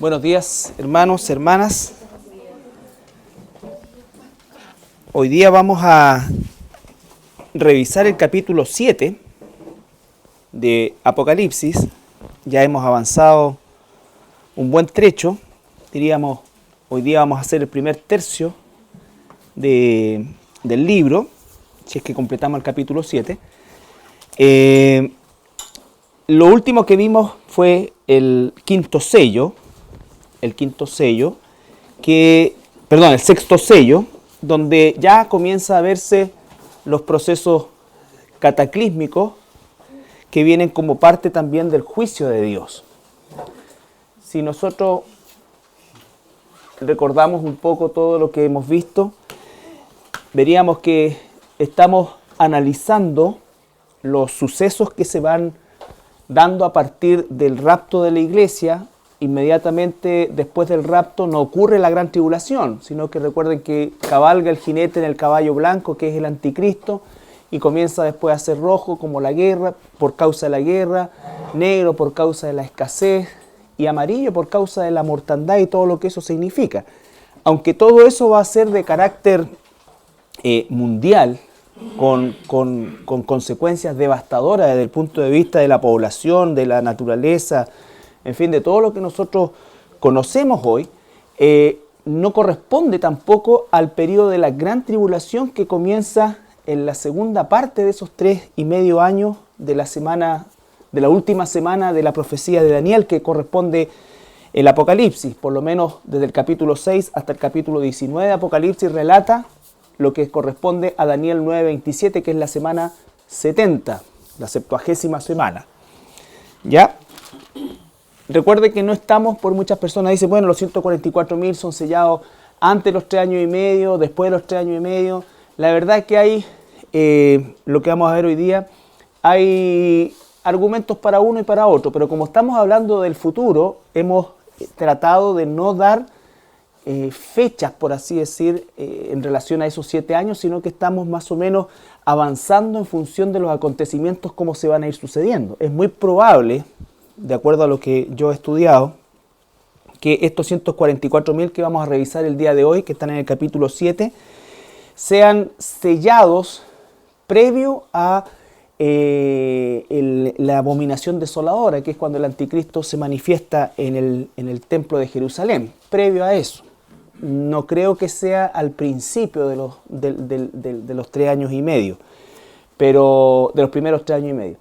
Buenos días, hermanos, hermanas. Hoy día vamos a revisar el capítulo 7 de Apocalipsis. Ya hemos avanzado un buen trecho. Diríamos, hoy día vamos a hacer el primer tercio del libro, si es que completamos el capítulo 7. Lo último que vimos fue el sexto sello, donde ya comienza a verse los procesos cataclísmicos que vienen como parte también del juicio de Dios. Si nosotros recordamos un poco todo lo que hemos visto, veríamos que estamos analizando los sucesos que se van dando a partir del rapto de la iglesia. Inmediatamente después del rapto no ocurre la gran tribulación, sino que recuerden que cabalga el jinete en el caballo blanco, que es el anticristo, y comienza después a ser rojo como la guerra, por causa de la guerra, negro por causa de la escasez, y amarillo por causa de la mortandad y todo lo que eso significa. Aunque todo eso va a ser de carácter mundial, con consecuencias devastadoras desde el punto de vista de la población, de la naturaleza, en fin, de todo lo que nosotros conocemos hoy, no corresponde tampoco al periodo de la gran tribulación que comienza en la segunda parte de esos 3,5 años de la última semana de la profecía de Daniel, que corresponde el Apocalipsis. Por lo menos desde el capítulo 6 hasta el capítulo 19 de Apocalipsis relata lo que corresponde a Daniel 9:27, que es la semana 70, la 70ª semana. ¿Ya? Recuerde que no estamos, por muchas personas dicen, bueno, los 144.000 son sellados antes de los 3 años y medio, después de los 3 años y medio. La verdad es que hay, lo que vamos a ver hoy día, hay argumentos para uno y para otro, pero como estamos hablando del futuro, hemos tratado de no dar fechas, por así decir, en relación a esos 7 años, sino que estamos más o menos avanzando en función de los acontecimientos, cómo se van a ir sucediendo. Es muy probable, de acuerdo a lo que yo he estudiado, que estos 144.000 que vamos a revisar el día de hoy, que están en el capítulo 7, sean sellados previo a la abominación desoladora, que es cuando el anticristo se manifiesta en el templo de Jerusalén. Previo a eso. No creo que sea al principio de los 3 años y medio, pero de los primeros 3 años y medio.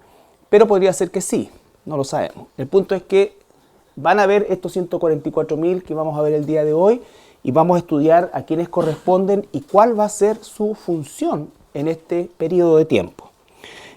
Pero podría ser que sí, no lo sabemos. El punto es que van a ver estos 144.000 que vamos a ver el día de hoy y vamos a estudiar a quiénes corresponden y cuál va a ser su función en este periodo de tiempo.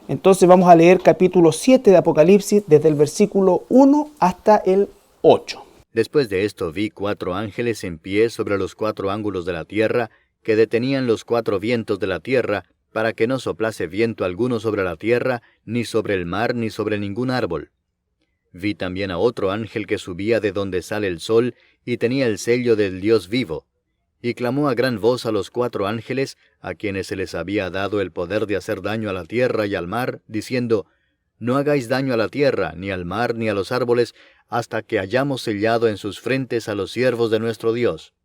Entonces vamos a leer capítulo 7 de Apocalipsis desde el versículo 1 hasta el 8. Después de esto vi 4 ángeles en pie sobre los 4 ángulos de la tierra, que detenían los 4 vientos de la tierra, para que no soplase viento alguno sobre la tierra, ni sobre el mar, ni sobre ningún árbol. Vi también a otro ángel que subía de donde sale el sol, y tenía el sello del Dios vivo. Y clamó a gran voz a los 4 ángeles, a quienes se les había dado el poder de hacer daño a la tierra y al mar, diciendo: No hagáis daño a la tierra, ni al mar, ni a los árboles, hasta que hayamos sellado en sus frentes a los siervos de nuestro Dios.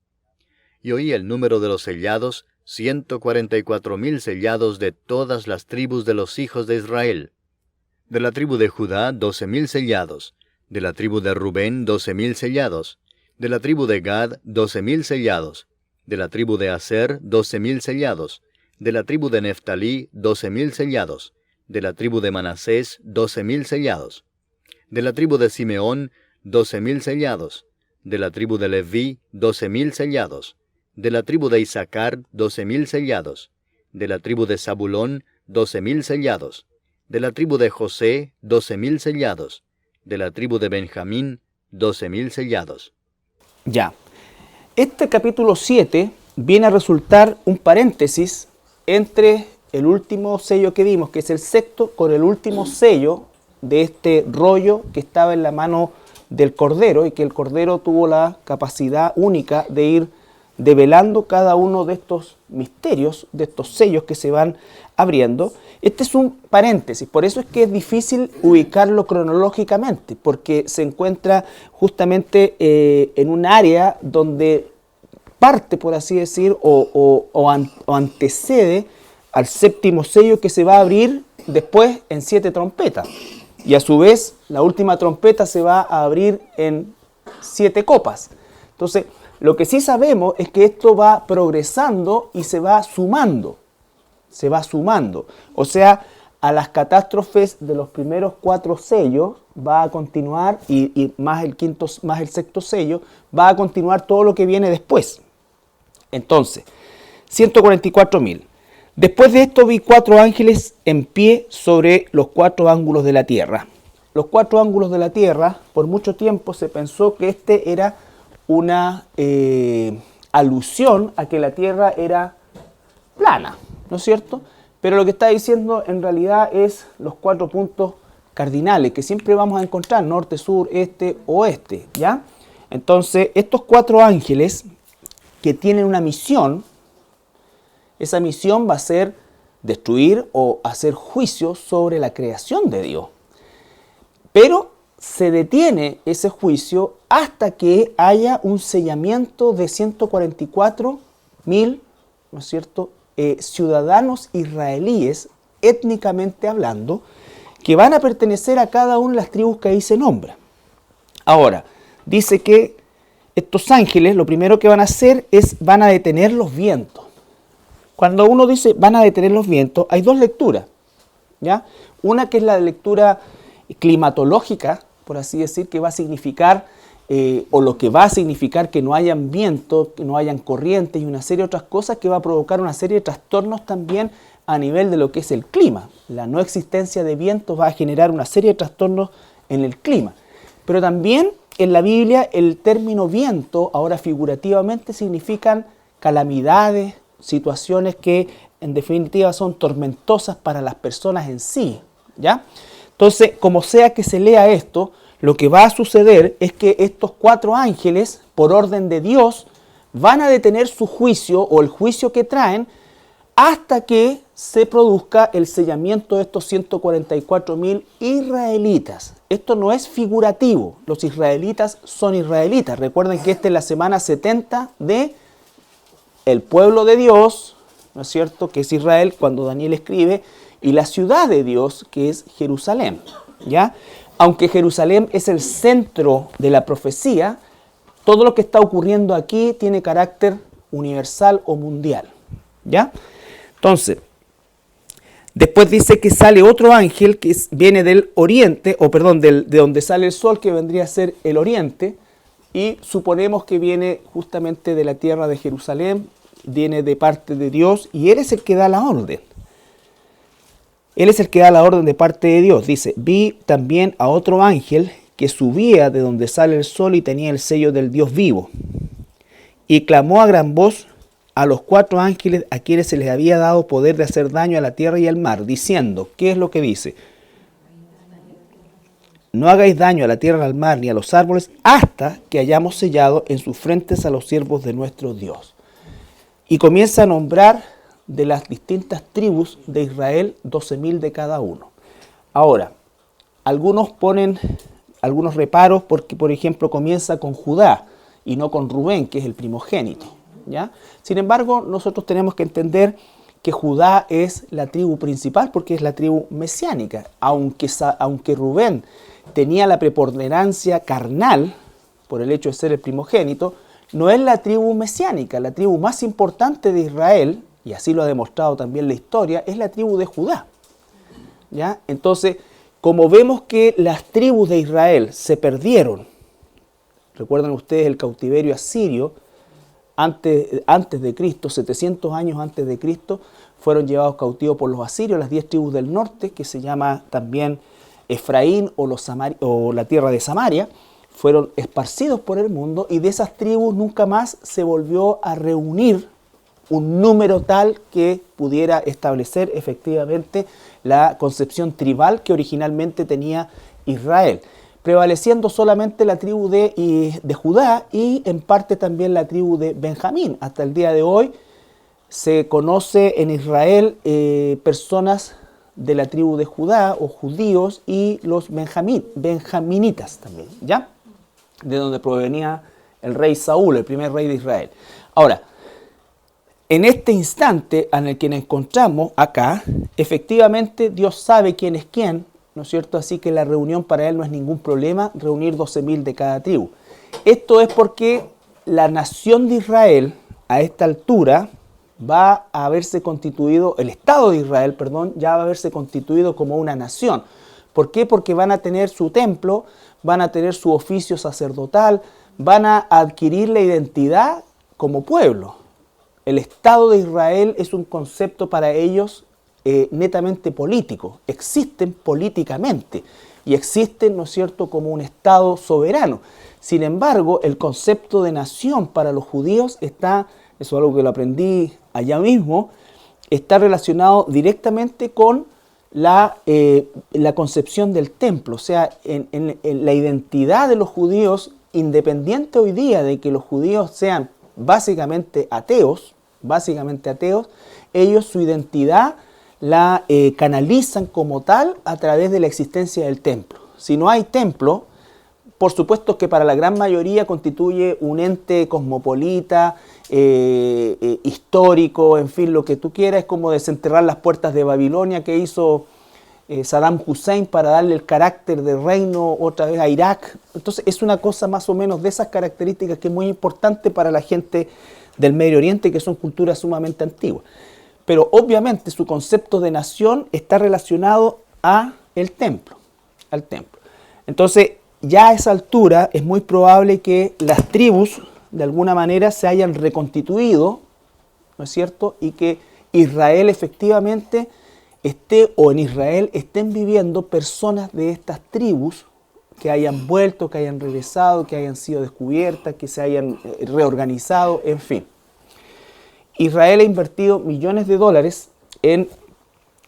Y oí el número de los sellados, 144.000 sellados de todas las tribus de los hijos de Israel. De la tribu de Judá, 12.000 sellados. De la tribu de Rubén, 12.000 sellados. De la tribu de Gad, 12.000 sellados. De la tribu de Aser, 12.000 sellados. De la tribu de Neftalí, 12.000 sellados. De la tribu de Manasés, 12.000 sellados. De la tribu de Simeón, 12.000 sellados. De la tribu de Leví, 12.000 sellados. De la tribu de Isaacar, 12.000 sellados. De la tribu de Zabulón, 12.000 sellados. De la tribu de José, 12.000 sellados. De la tribu de Benjamín, 12.000 sellados. Ya. Este capítulo 7 viene a resultar un paréntesis entre el último sello que vimos, que es el sexto, con el último sello de este rollo que estaba en la mano del Cordero, y que el Cordero tuvo la capacidad única de ir develando cada uno de estos misterios, de estos sellos que se van abriendo. Este es un paréntesis, por eso es que es difícil ubicarlo cronológicamente, porque se encuentra justamente en un área donde parte, por así decir, o antecede al séptimo sello que se va a abrir después en 7 trompetas. Y a su vez, la última trompeta se va a abrir en 7 copas. Entonces, lo que sí sabemos es que esto va progresando y se va sumando. Se va sumando. O sea, a las catástrofes de los primeros 4 sellos va a continuar, y más el sexto sello, va a continuar todo lo que viene después. Entonces, 144.000. Después de esto vi 4 ángeles en pie sobre los 4 ángulos de la tierra. Los 4 ángulos de la tierra, por mucho tiempo se pensó que este era una alusión a que la tierra era plana, ¿no es cierto? Pero lo que está diciendo en realidad es los 4 puntos cardinales que siempre vamos a encontrar, norte, sur, este, oeste, ¿ya? Entonces, estos 4 ángeles que tienen una misión, esa misión va a ser destruir o hacer juicio sobre la creación de Dios. Pero se detiene ese juicio hasta que haya un sellamiento de 144.000, ¿no es cierto?, ciudadanos israelíes, étnicamente hablando, que van a pertenecer a cada una de las tribus que ahí se nombra. Ahora, dice que estos ángeles lo primero que van a hacer es van a detener los vientos. Cuando uno dice van a detener los vientos, hay 2 lecturas, ¿ya? Una que es la lectura climatológica, por así decir, que va a significar, o lo que va a significar que no hayan vientos, que no hayan corrientes y una serie de otras cosas que va a provocar una serie de trastornos también a nivel de lo que es el clima. La no existencia de vientos va a generar una serie de trastornos en el clima. Pero también en la Biblia el término viento, ahora figurativamente, significan calamidades, situaciones que en definitiva son tormentosas para las personas en sí, ¿ya? Entonces, como sea que se lea esto, lo que va a suceder es que estos 4 ángeles, por orden de Dios, van a detener su juicio o el juicio que traen hasta que se produzca el sellamiento de estos 144.000 israelitas. Esto no es figurativo, los israelitas son israelitas. Recuerden que esta es la semana 70 de el pueblo de Dios, ¿no es cierto?, que es Israel, cuando Daniel escribe, y la ciudad de Dios, que es Jerusalén, ¿ya? Aunque Jerusalén es el centro de la profecía, todo lo que está ocurriendo aquí tiene carácter universal o mundial, ¿ya? Entonces, después dice que sale otro ángel que viene del oriente, de donde sale el sol, que vendría a ser el oriente, y suponemos que viene justamente de la tierra de Jerusalén, viene de parte de Dios, y Él es el que da la orden. Él es el que da la orden de parte de Dios. Dice, vi también a otro ángel que subía de donde sale el sol y tenía el sello del Dios vivo. Y clamó a gran voz a los 4 ángeles a quienes se les había dado poder de hacer daño a la tierra y al mar, diciendo, ¿qué es lo que dice? No hagáis daño a la tierra, al mar, ni a los árboles, hasta que hayamos sellado en sus frentes a los siervos de nuestro Dios. Y comienza a nombrar de las distintas tribus de Israel 12.000 de cada uno. Ahora, algunos ponen algunos reparos porque, por ejemplo, comienza con Judá y no con Rubén, que es el primogénito, ¿ya? Sin embargo, nosotros tenemos que entender que Judá es la tribu principal porque es la tribu mesiánica, aunque Rubén tenía la preponderancia carnal por el hecho de ser el primogénito, no es la tribu mesiánica. La tribu más importante de Israel, y así lo ha demostrado también la historia, es la tribu de Judá, ¿ya? Entonces, como vemos que las tribus de Israel se perdieron, recuerdan ustedes el cautiverio asirio, antes de Cristo, 700 años antes de Cristo, fueron llevados cautivos por los asirios, las 10 tribus del norte, que se llama también Efraín o la tierra de Samaria, fueron esparcidos por el mundo y de esas tribus nunca más se volvió a reunir un número tal que pudiera establecer efectivamente la concepción tribal que originalmente tenía Israel. prevaleciendo solamente la tribu de Judá y en parte también la tribu de Benjamín. Hasta el día de hoy se conoce en Israel personas de la tribu de Judá o judíos y los benjaminitas también, ¿ya? De donde provenía el rey Saúl, el primer rey de Israel. Ahora, en este instante en el que nos encontramos acá, efectivamente Dios sabe quién es quién, ¿no es cierto? Así que la reunión para él no es ningún problema, reunir 12.000 de cada tribu. Esto es porque la nación de Israel, a esta altura, va a haberse constituido, el Estado de Israel, perdón, ya va a haberse constituido como una nación. ¿Por qué? Porque van a tener su templo, van a tener su oficio sacerdotal, van a adquirir la identidad como pueblo. El Estado de Israel es un concepto para ellos netamente político. Existen políticamente y existen, ¿no es cierto?, como un Estado soberano. Sin embargo, el concepto de nación para los judíos está, eso es algo que lo aprendí allá mismo, está relacionado directamente con la concepción del templo. O sea, en la identidad de los judíos, independiente hoy día de que los judíos sean básicamente ateos, ellos su identidad la canalizan como tal a través de la existencia del templo. Si no hay templo, por supuesto que para la gran mayoría constituye un ente cosmopolita, histórico, en fin, lo que tú quieras. Es como desenterrar las puertas de Babilonia que hizo Saddam Hussein para darle el carácter de reino otra vez a Irak. Entonces es una cosa más o menos de esas características que es muy importante para la gente del Medio Oriente, que son culturas sumamente antiguas. Pero obviamente su concepto de nación está relacionado al templo. Entonces ya a esa altura es muy probable que las tribus de alguna manera se hayan reconstituido, ¿no es cierto? Y que Israel efectivamente en Israel estén viviendo personas de estas tribus que hayan vuelto, que hayan regresado, que hayan sido descubiertas, que se hayan reorganizado, en fin. Israel ha invertido millones de dólares en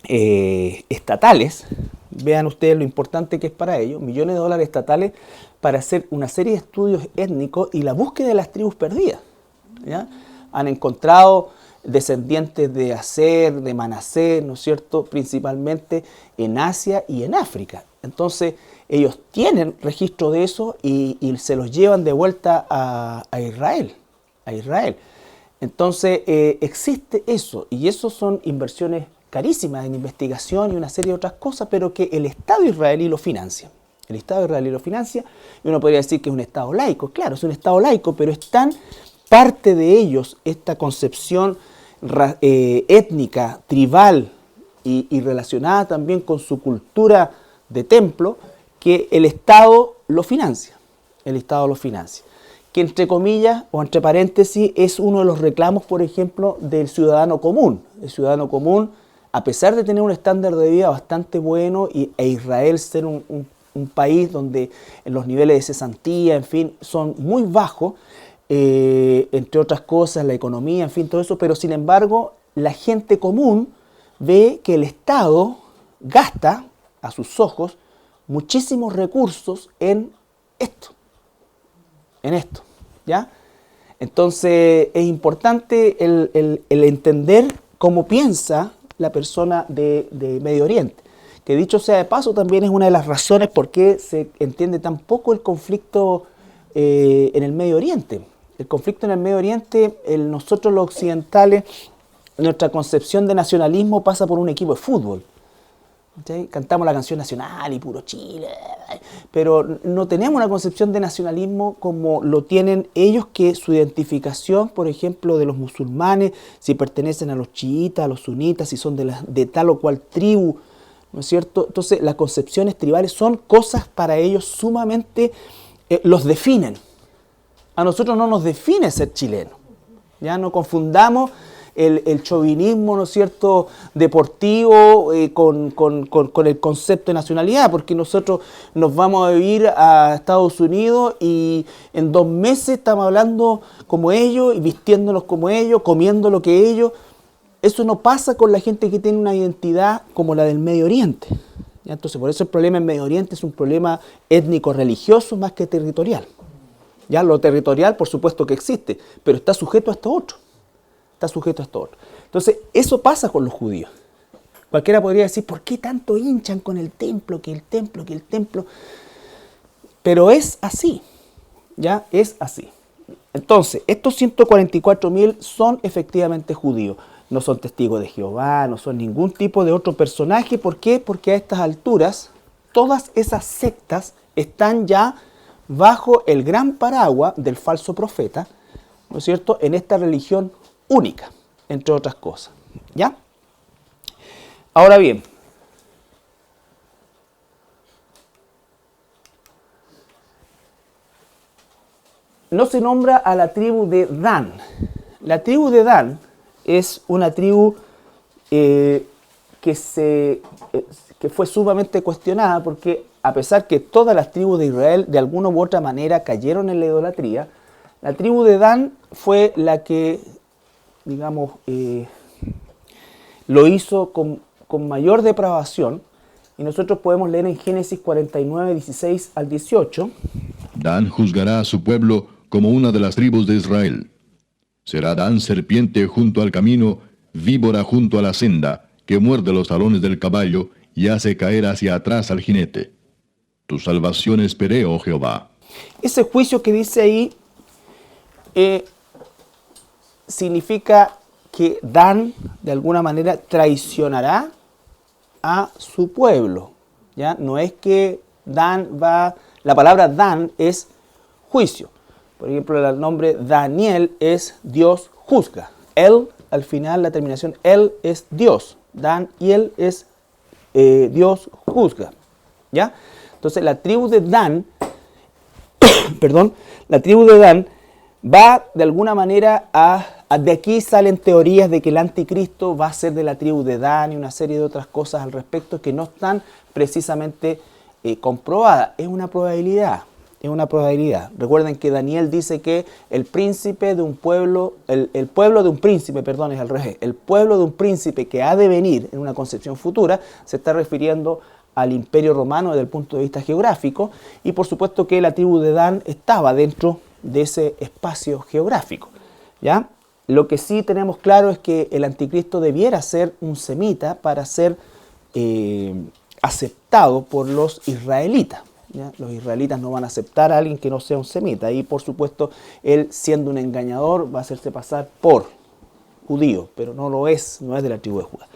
estatales, vean ustedes lo importante que es para ellos, millones de dólares estatales para hacer una serie de estudios étnicos y la búsqueda de las tribus perdidas, ¿ya? Han encontrado descendientes de Aser, de Manasés, ¿no es cierto?, principalmente en Asia y en África. Entonces, ellos tienen registro de eso y se los llevan de vuelta a Israel. Entonces, existe eso, y eso son inversiones carísimas en investigación y una serie de otras cosas, pero que el Estado israelí lo financia. Y uno podría decir que es un Estado laico. Claro, es un Estado laico, pero es tan parte de ellos esta concepción étnica, tribal y relacionada también con su cultura de templo, que el Estado lo financia. Que entre comillas o entre paréntesis es uno de los reclamos, por ejemplo, del ciudadano común. El ciudadano común, a pesar de tener un estándar de vida bastante bueno e Israel ser un país donde los niveles de cesantía, en fin, son muy bajos, entre otras cosas, la economía, en fin, todo eso, pero sin embargo, la gente común ve que el Estado gasta, a sus ojos, muchísimos recursos en esto, ¿ya? Entonces es importante el entender cómo piensa la persona de Medio Oriente, que dicho sea de paso también es una de las razones por qué se entiende tan poco el conflicto en el Medio Oriente. El conflicto en el Medio Oriente, nosotros los occidentales, nuestra concepción de nacionalismo pasa por un equipo de fútbol. ¿Sí? Cantamos la canción nacional y puro Chile, pero no tenemos una concepción de nacionalismo como lo tienen ellos, que su identificación, por ejemplo, de los musulmanes, si pertenecen a los chiitas, a los sunitas, si son de tal o cual tribu, ¿no es cierto? Entonces las concepciones tribales son cosas para ellos sumamente, los definen. A nosotros no nos define ser chileno, ya no confundamos el chauvinismo, ¿no es cierto?, deportivo con el concepto de nacionalidad, porque nosotros nos vamos a vivir a Estados Unidos y en 2 meses estamos hablando como ellos y vistiéndonos como ellos, comiendo lo que ellos. Eso no pasa con la gente que tiene una identidad como la del Medio Oriente, ¿Ya? Entonces, por eso el problema en Medio Oriente es un problema étnico-religioso más que territorial. Ya lo territorial, por supuesto que existe, pero está sujeto a esto otro. Está sujeto a esto otro. Entonces, eso pasa con los judíos. Cualquiera podría decir, ¿por qué tanto hinchan con el templo, que el templo, que el templo? Pero es así, ¿ya? Es así. Entonces, estos 144.000 son efectivamente judíos. No son testigos de Jehová, no son ningún tipo de otro personaje. ¿Por qué? Porque a estas alturas, todas esas sectas están ya bajo el gran paraguas del falso profeta, ¿no es cierto?, en esta religión única, entre otras cosas. ¿Ya? Ahora bien, no se nombra a la tribu de Dan. La tribu de Dan es una tribu que fue sumamente cuestionada porque a pesar que todas las tribus de Israel de alguna u otra manera cayeron en la idolatría, la tribu de Dan fue la que, digamos, lo hizo con mayor depravación, y nosotros podemos leer en Génesis 49, 16 al 18. Dan juzgará a su pueblo como una de las tribus de Israel. Será Dan serpiente junto al camino, víbora junto a la senda, que muerde los talones del caballo y hace caer hacia atrás al jinete. Tu salvación esperé, oh Jehová. Ese juicio que dice ahí significa que Dan, de alguna manera, traicionará a su pueblo. ¿Ya? No es que Dan va... La palabra Dan es juicio. Por ejemplo, el nombre Daniel es Dios juzga. Él, al final, la terminación, él es Dios. Dan y él es Dios juzga. ¿Ya? Entonces, la tribu de Dan, la tribu de Dan va de alguna manera de aquí salen teorías de que el anticristo va a ser de la tribu de Dan y una serie de otras cosas al respecto que no están precisamente comprobadas. Es una probabilidad. Es una probabilidad. Recuerden que Daniel dice que el príncipe de un pueblo, el pueblo de un príncipe, perdón, es al revés. El pueblo de un príncipe que ha de venir en una concepción futura se está refiriendo al Imperio Romano desde el punto de vista geográfico, y por supuesto que la tribu de Dan estaba dentro de ese espacio geográfico. ¿Ya? Lo que sí tenemos claro es que el anticristo debiera ser un semita para ser aceptado por los israelitas. ¿Ya? Los israelitas no van a aceptar a alguien que no sea un semita, y por supuesto él, siendo un engañador, va a hacerse pasar por judío, pero no lo es, no es de la tribu de Judá.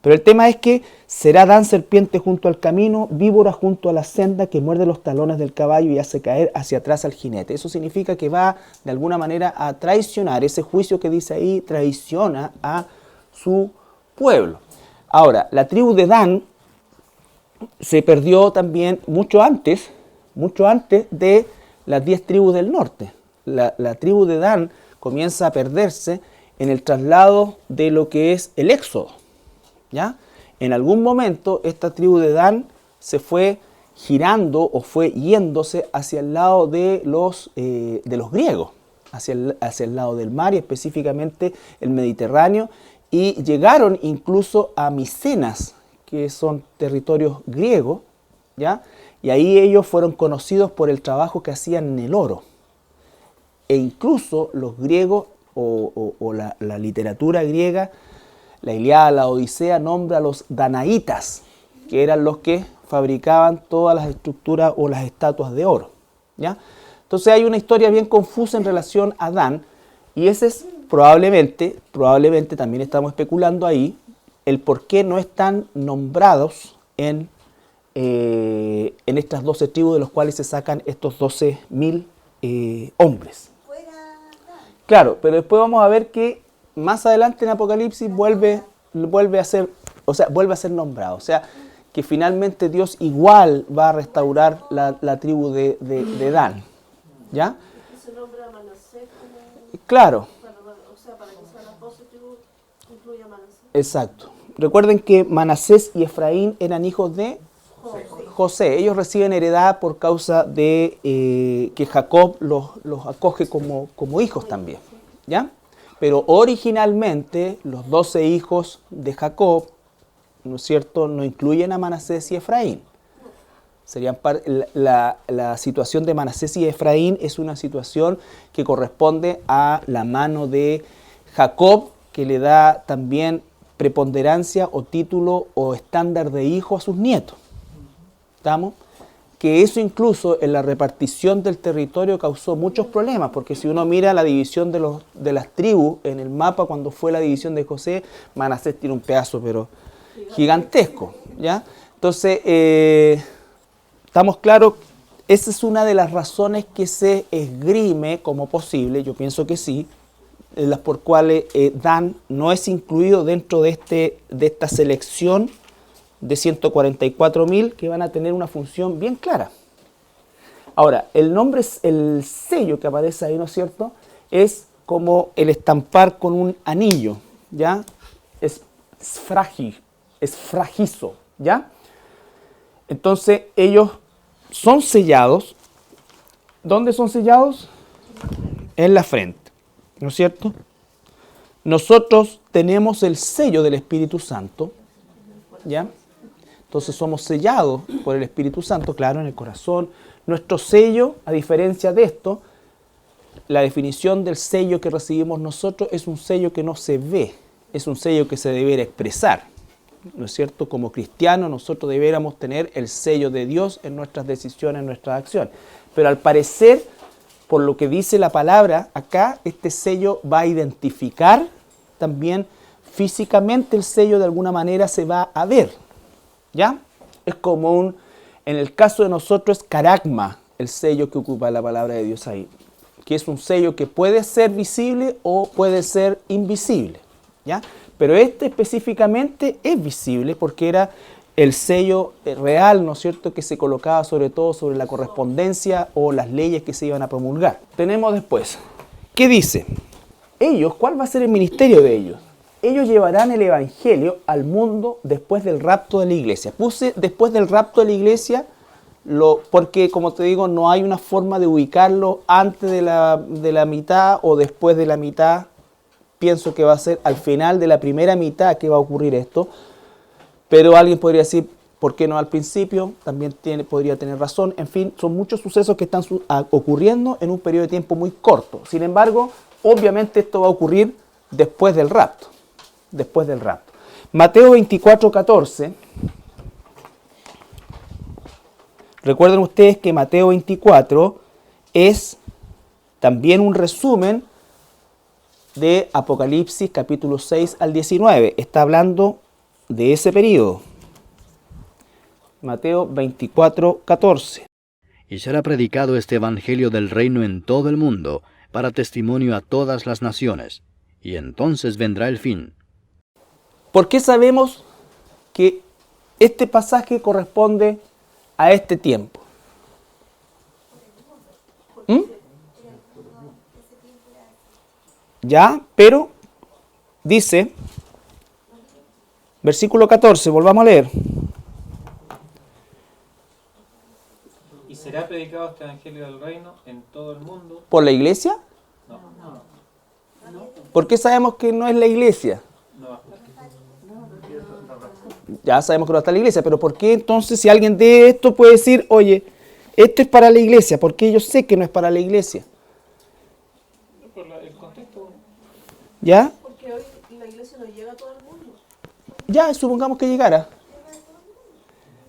Pero el tema es que será Dan serpiente junto al camino, víbora junto a la senda, que muerde los talones del caballo y hace caer hacia atrás al jinete. Eso significa que va de alguna manera a traicionar. Ese juicio que dice ahí traiciona a su pueblo. Ahora, la tribu de Dan se perdió también mucho antes de las 10 tribus del norte. La tribu de Dan comienza a perderse en el traslado de lo que es el Éxodo. ¿Ya? En algún momento esta tribu de Dan se fue girando o fue yéndose hacia el lado de los griegos, hacia el lado del mar y específicamente el Mediterráneo, y llegaron incluso a Micenas, que son territorios griegos, ¿ya? Y ahí ellos fueron conocidos por el trabajo que hacían en el oro. E incluso los griegos o la literatura griega, la Ilíada, la Odisea, nombra a los danaitas, que eran los que fabricaban todas las estructuras o las estatuas de oro. ¿Ya? Entonces hay una historia bien confusa en relación a Dan, y ese es probablemente también estamos especulando ahí, el por qué no están nombrados en estas 12 tribus de los cuales se sacan estos 12.000 hombres. Claro, pero después vamos a ver que más adelante en Apocalipsis vuelve a ser nombrado. O sea, que finalmente Dios igual va a restaurar la tribu de Dan. ¿Ya? ¿Se nombra a Manasés como... Claro. O sea, para que sean las 12 tribus, incluye a Manasés. Exacto. Recuerden que Manasés y Efraín eran hijos de José. Ellos reciben heredad por causa de que Jacob los acoge como hijos también. ¿Ya? Pero originalmente los 12 hijos de Jacob ¿no es cierto?, no incluyen a Manasés y Efraín. La situación de Manasés y Efraín es una situación que corresponde a la mano de Jacob, que le da también preponderancia o título o estándar de hijo a sus nietos. ¿Estamos? Que eso incluso en la repartición del territorio causó muchos problemas, porque si uno mira la división de las tribus en el mapa cuando fue la división de José, Manasés tiene un pedazo pero gigantesco, ¿ya? Entonces, estamos claros, esa es una de las razones que se esgrime como posible, yo pienso que sí, las por cuales Dan no es incluido dentro de esta selección de 144.000 que van a tener una función bien clara. Ahora, el nombre, el sello que aparece ahí, ¿no es cierto?, es como el estampar con un anillo, ¿ya? Es frágil, es fragizo, ¿ya? Entonces, ellos son sellados. ¿Dónde son sellados? En la frente, ¿no es cierto? Nosotros tenemos el sello del Espíritu Santo, ¿ya? Entonces somos sellados por el Espíritu Santo, claro, en el corazón. Nuestro sello, a diferencia de esto, la definición del sello que recibimos nosotros es un sello que no se ve, es un sello que se debiera expresar, ¿no es cierto? Como cristianos nosotros debiéramos tener el sello de Dios en nuestras decisiones, en nuestras acciones. Pero al parecer, por lo que dice la palabra, acá este sello va a identificar también físicamente, el sello de alguna manera se va a ver, ¿ya? Es como en el caso de nosotros es caragma, el sello que ocupa la palabra de Dios ahí, que es un sello que puede ser visible o puede ser invisible, ¿ya? Pero este específicamente es visible porque era el sello real, ¿no es cierto?, que se colocaba sobre todo sobre la correspondencia o las leyes que se iban a promulgar. Tenemos después, ¿qué dice? Ellos, ¿cuál va a ser el ministerio de ellos? Ellos llevarán el evangelio al mundo después del rapto de la iglesia. Puse después del rapto de la iglesia porque, como te digo, no hay una forma de ubicarlo antes de la mitad o después de la mitad. Pienso que va a ser al final de la primera mitad que va a ocurrir esto. Pero alguien podría decir, ¿por qué no al principio? También podría tener razón. En fin, son muchos sucesos que están ocurriendo en un periodo de tiempo muy corto. Sin embargo, obviamente esto va a ocurrir después del rapto. Después del rapto. Mateo 24:14. Recuerden ustedes que Mateo 24 es también un resumen de Apocalipsis capítulo 6 al 19. Está hablando de ese periodo. Mateo 24:14. Y será predicado este evangelio del reino en todo el mundo, para testimonio a todas las naciones, y entonces vendrá el fin. ¿Por qué sabemos que este pasaje corresponde a este tiempo? Ya, pero dice, versículo 14, volvamos a leer. ¿Y será predicado este evangelio del reino en todo el mundo? ¿Por la iglesia? No. ¿Por qué sabemos que no es la iglesia? No. Ya sabemos que no está la iglesia, pero ¿por qué entonces si alguien de esto puede decir, oye, esto es para la iglesia? ¿Por qué yo sé que no es para la iglesia? Por el contexto. ¿Ya? Porque hoy la iglesia no llega a todo el mundo. Ya, supongamos que llegara.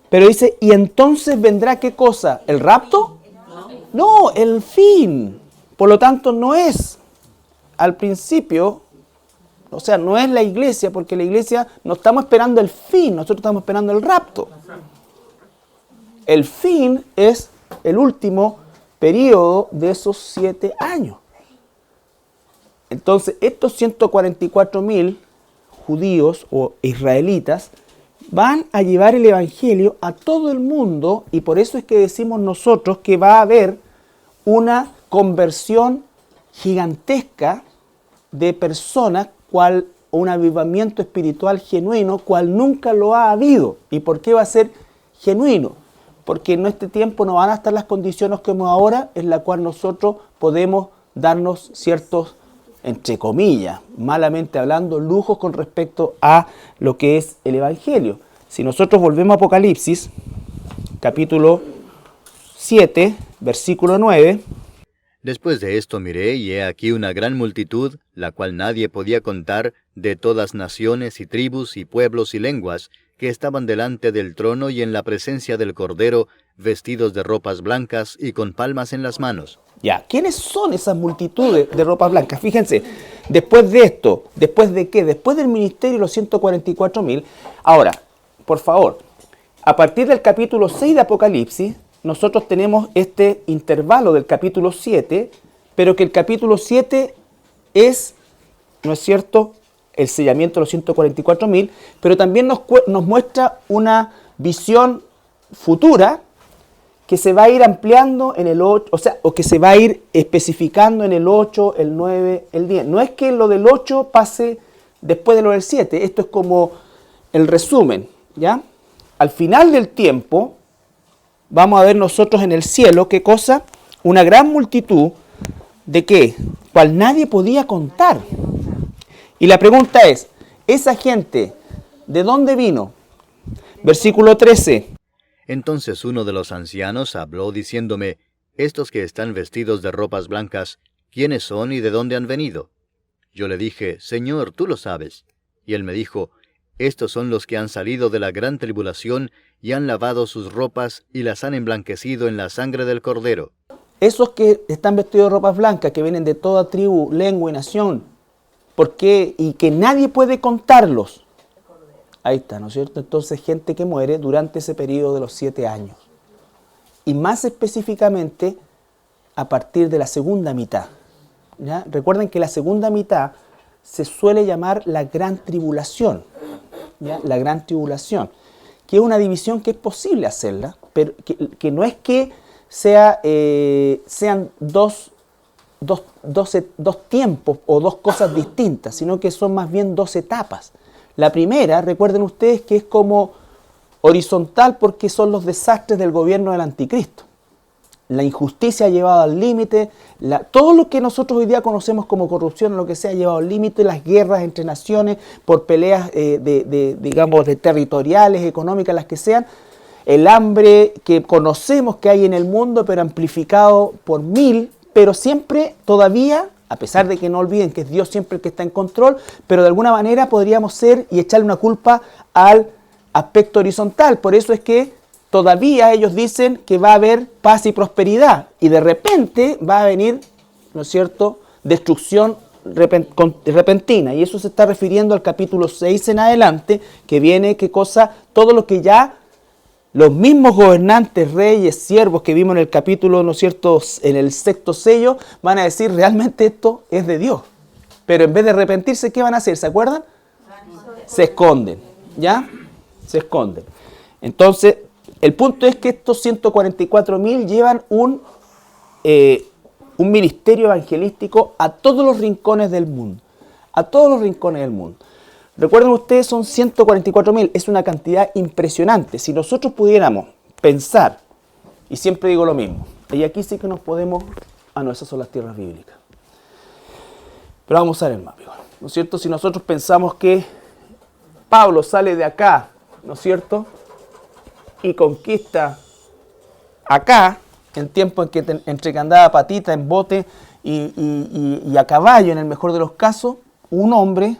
Pero dice, ¿y entonces vendrá qué cosa? ¿El rapto? No, el fin. Por lo tanto, no es al principio, o sea, no es la iglesia, porque la iglesia no estamos esperando el fin, nosotros estamos esperando el rapto. El fin es el último periodo de esos 7 años. Entonces, estos 144.000 judíos o israelitas van a llevar el evangelio a todo el mundo, y por eso es que decimos nosotros que va a haber una conversión gigantesca de personas, cual un avivamiento espiritual genuino, cual nunca lo ha habido. ¿Y por qué va a ser genuino? Porque en este tiempo no van a estar las condiciones como ahora, en la cual nosotros podemos darnos ciertos, entre comillas, malamente hablando, lujos con respecto a lo que es el evangelio. Si nosotros volvemos a Apocalipsis, capítulo 7, versículo 9, Después de esto miré, y he aquí una gran multitud, la cual nadie podía contar, de todas naciones y tribus y pueblos y lenguas, que estaban delante del trono y en la presencia del Cordero, vestidos de ropas blancas y con palmas en las manos. ya, ¿quiénes son esas multitudes de ropas blancas? Fíjense, después de esto, ¿después de qué? Después del ministerio de los 144.000. Ahora, por favor, a partir del capítulo 6 de Apocalipsis, nosotros tenemos este intervalo del capítulo 7, pero que el capítulo 7 es, ¿no es cierto?, el sellamiento de los 144.000, pero también nos muestra una visión futura que se va a ir ampliando en el 8, o que se va a ir especificando en el 8, el 9, el 10. No es que lo del 8 pase después de lo del 7, esto es como el resumen, ¿ya? Al final del tiempo, vamos a ver nosotros en el cielo, ¿qué cosa? Una gran multitud, ¿de qué? Cual nadie podía contar. Y la pregunta es, ¿esa gente de dónde vino? Versículo 13. Entonces uno de los ancianos habló diciéndome, estos que están vestidos de ropas blancas, ¿quiénes son y de dónde han venido? Yo le dije, Señor, tú lo sabes. Y él me dijo, estos son los que han salido de la gran tribulación y han lavado sus ropas y las han emblanquecido en la sangre del Cordero. Esos que están vestidos de ropas blancas, que vienen de toda tribu, lengua y nación, ¿por qué? Y que nadie puede contarlos. Ahí está, ¿no es cierto? Entonces, gente que muere durante ese periodo de los 7 años. Y más específicamente, a partir de la segunda mitad. ¿Ya? Recuerden que la segunda mitad se suele llamar la gran tribulación. ¿Ya? La gran tribulación. Que es una división que es posible hacerla, pero que no es que sean dos tiempos o dos cosas distintas, sino que son más bien 2 etapas. La primera, recuerden ustedes que es como horizontal porque son los desastres del gobierno del anticristo. La injusticia ha llevado al límite, todo lo que nosotros hoy día conocemos como corrupción, lo que sea, ha llevado al límite, las guerras entre naciones por peleas digamos, de territoriales, económicas, las que sean, el hambre que conocemos que hay en el mundo, pero amplificado por 1000, pero siempre todavía, a pesar de que no olviden que es Dios siempre el que está en control, pero de alguna manera podríamos ser y echarle una culpa al aspecto horizontal. Por eso es que todavía ellos dicen que va a haber paz y prosperidad y de repente va a venir, ¿no es cierto?, destrucción repentina. Y eso se está refiriendo al capítulo 6 en adelante, que viene, ¿qué cosa? Todo lo que ya los mismos gobernantes, reyes, siervos que vimos en el capítulo, ¿no es cierto?, en el 6º sello, van a decir, realmente esto es de Dios. Pero en vez de arrepentirse, ¿qué van a hacer? ¿Se acuerdan? Se esconden, ¿ya? Se esconden. Entonces, el punto es que estos 144.000 llevan un ministerio evangelístico a todos los rincones del mundo. A todos los rincones del mundo. Recuerden ustedes, son 144.000, es una cantidad impresionante. Si nosotros pudiéramos pensar, y siempre digo lo mismo, y aquí sí que nos podemos... no, esas son las tierras bíblicas. Pero vamos a ver el mapa, ¿no es cierto? Si nosotros pensamos que Pablo sale de acá, ¿no es cierto?, y conquista acá, en tiempo en que entre que andaba a patita, en bote y a caballo, en el mejor de los casos, un hombre,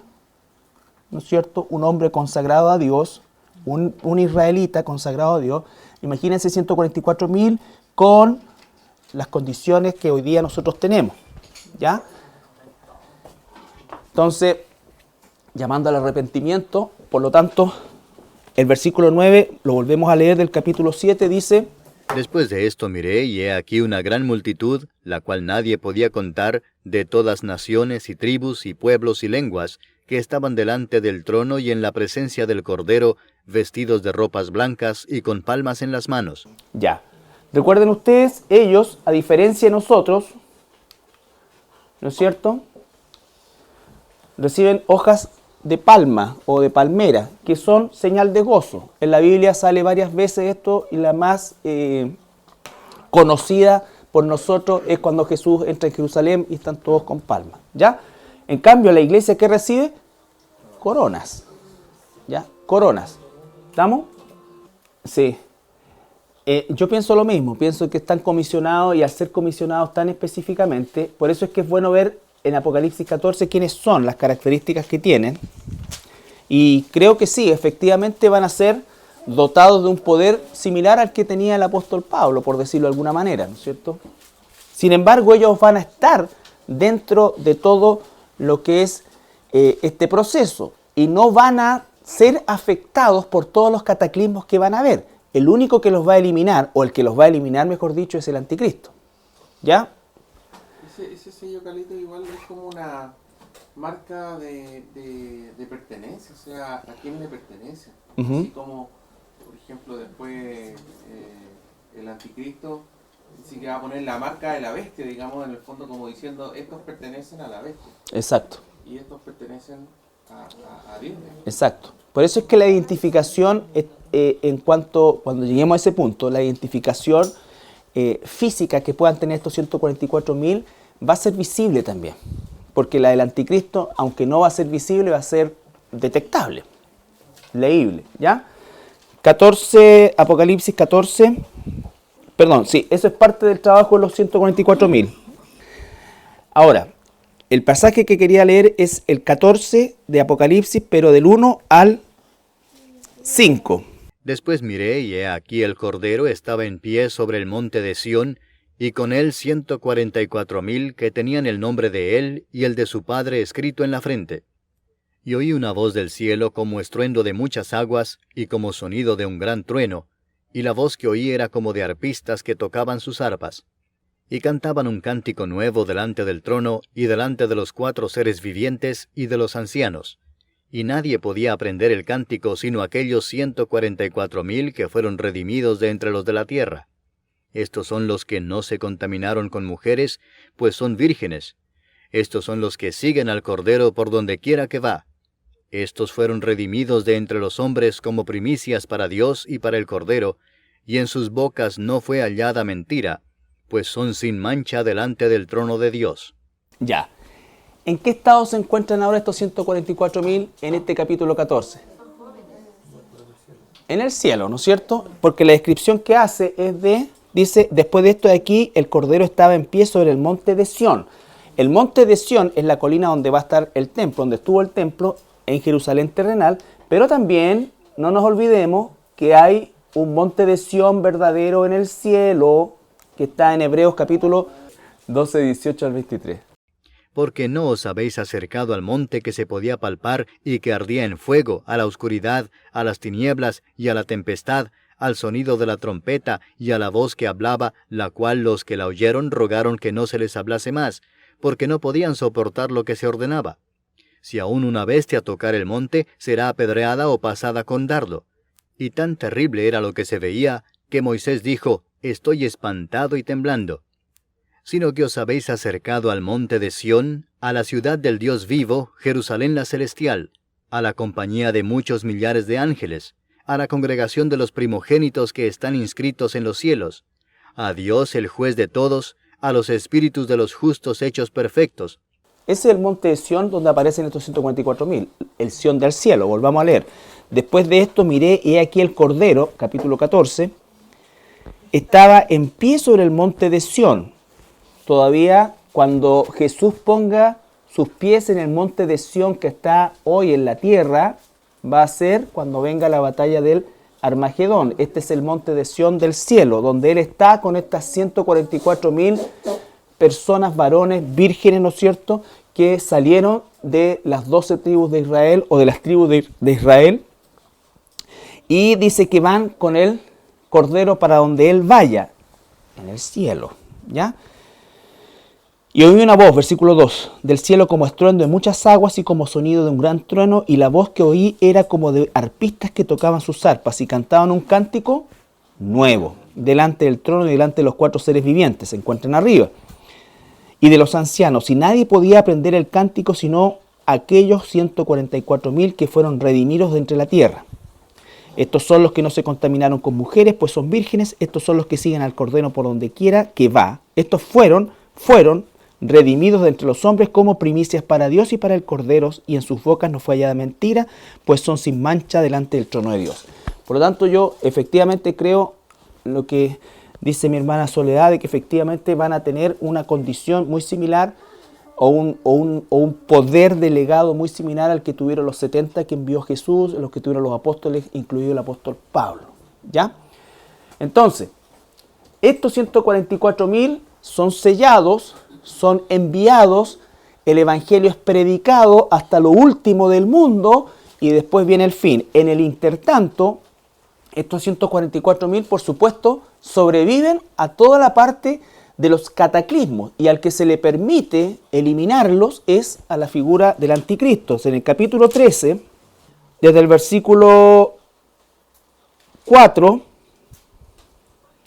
¿no es cierto?, un hombre consagrado a Dios, un israelita consagrado a Dios. Imagínense 144.000 con las condiciones que hoy día nosotros tenemos, ¿ya? Entonces, llamando al arrepentimiento, por lo tanto, el versículo 9, lo volvemos a leer del capítulo 7, dice: Después de esto miré, y he aquí una gran multitud, la cual nadie podía contar, de todas naciones y tribus y pueblos y lenguas, que estaban delante del trono y en la presencia del Cordero, vestidos de ropas blancas y con palmas en las manos. Ya. Recuerden ustedes, ellos, a diferencia de nosotros, ¿no es cierto?, reciben hojas de palma o de palmera, que son señal de gozo. En la Biblia sale varias veces esto, y la más conocida por nosotros es cuando Jesús entra en Jerusalén y están todos con palmas, ¿ya? En cambio, la iglesia, ¿qué recibe? Coronas, ¿ya? Coronas. ¿Estamos? Sí. Yo pienso lo mismo, pienso que están comisionados y al ser comisionados tan específicamente, por eso es que es bueno ver en Apocalipsis 14 quiénes son, las características que tienen. Y creo que sí, efectivamente van a ser dotados de un poder similar al que tenía el apóstol Pablo, por decirlo de alguna manera, ¿no es cierto? Sin embargo, ellos van a estar dentro de todo lo que es este proceso y no van a ser afectados por todos los cataclismos que van a haber. El único que los va a eliminar, o el que los va a eliminar, mejor dicho, es el anticristo. ¿Ya? Ese sello, Carlito, igual es como una marca de pertenencia, o sea, a quién le pertenece. Así como, por ejemplo, después el anticristo sí que va a poner la marca de la bestia, digamos, en el fondo como diciendo, estos pertenecen a la bestia. Exacto. Y estos pertenecen a Dios. Exacto. Por eso es que la identificación, cuando lleguemos a ese punto, la identificación física que puedan tener estos 144.000 va a ser visible también. Porque la del anticristo, aunque no va a ser visible, va a ser detectable, leíble, ¿ya? Apocalipsis 14, perdón, sí, eso es parte del trabajo de los 144.000. Ahora, el pasaje que quería leer es el 14 de Apocalipsis, pero del 1 al 5. Después miré, y he aquí el Cordero estaba en pie sobre el monte de Sión, y con él 144.000 que tenían el nombre de él y el de su Padre escrito en la frente. Y oí una voz del cielo como estruendo de muchas aguas, y como sonido de un gran trueno, y la voz que oí era como de arpistas que tocaban sus arpas. Y cantaban un cántico nuevo delante del trono, y delante de los 4 seres vivientes y de los ancianos. Y nadie podía aprender el cántico sino aquellos 144.000 que fueron redimidos de entre los de la tierra. Estos son los que no se contaminaron con mujeres, pues son vírgenes. Estos son los que siguen al Cordero por donde quiera que va. Estos fueron redimidos de entre los hombres como primicias para Dios y para el Cordero, y en sus bocas no fue hallada mentira, pues son sin mancha delante del trono de Dios. Ya. ¿En qué estado se encuentran ahora estos 144.000 en este capítulo 14? En el cielo, ¿no es cierto? Porque la descripción que hace dice, después de esto de aquí, el Cordero estaba en pie sobre el monte de Sión. El monte de Sión es la colina donde va a estar el templo, donde estuvo el templo en Jerusalén terrenal, pero también no nos olvidemos que hay un monte de Sión verdadero en el cielo, que está en Hebreos capítulo 12, 18 al 23. Porque no os habéis acercado al monte que se podía palpar y que ardía en fuego, a la oscuridad, a las tinieblas y a la tempestad, al sonido de la trompeta y a la voz que hablaba, la cual los que la oyeron rogaron que no se les hablase más, porque no podían soportar lo que se ordenaba. Si aún una bestia tocar el monte, será apedreada o pasada con dardo. Y tan terrible era lo que se veía, que Moisés dijo, estoy espantado y temblando. Sino que os habéis acercado al monte de Sión, a la ciudad del Dios vivo, Jerusalén la celestial, a la compañía de muchos millares de ángeles, a la congregación de los primogénitos que están inscritos en los cielos, a Dios el juez de todos, a los espíritus de los justos hechos perfectos. Ese es el monte de Sión donde aparecen estos 144.000, el Sión del cielo. Volvamos a leer. Después de esto miré, y he aquí el Cordero, capítulo 14, estaba en pie sobre el monte de Sión. Todavía cuando Jesús ponga sus pies en el monte de Sión que está hoy en la tierra, va a ser cuando venga la batalla del Armagedón. Este es el monte de Sión del cielo, donde Él está con estas 144.000 personas, varones, vírgenes, ¿no es cierto?, que salieron de las 12 tribus de Israel, o de las tribus de Israel, y dice que van con el Cordero para donde Él vaya, en el cielo, ¿ya? Y oí una voz, versículo 2, del cielo como estruendo de muchas aguas y como sonido de un gran trueno, y la voz que oí era como de arpistas que tocaban sus arpas y cantaban un cántico nuevo, delante del trono y delante de los 4 seres vivientes, se encuentran arriba, y de los ancianos, y nadie podía aprender el cántico sino aquellos 144.000 que fueron redimidos de entre la tierra. Estos son los que no se contaminaron con mujeres, pues son vírgenes. Estos son los que siguen al Cordero por donde quiera que va. Estos fueron redimidos de entre los hombres como primicias para Dios y para el Cordero, y en sus bocas no fue hallada mentira, pues son sin mancha delante del trono de Dios. Por lo tanto, yo efectivamente creo lo que dice mi hermana Soledad, de que efectivamente van a tener una condición muy similar o un poder delegado muy similar al que tuvieron los 70 que envió Jesús, los que tuvieron los apóstoles, incluido el apóstol Pablo. ¿Ya? Entonces, estos 144.000 son sellados, son enviados, el evangelio es predicado hasta lo último del mundo y después viene el fin. En el intertanto, estos 144.000, por supuesto, sobreviven a toda la parte de los cataclismos, y al que se le permite eliminarlos es a la figura del anticristo. En el capítulo 13, desde el versículo 4,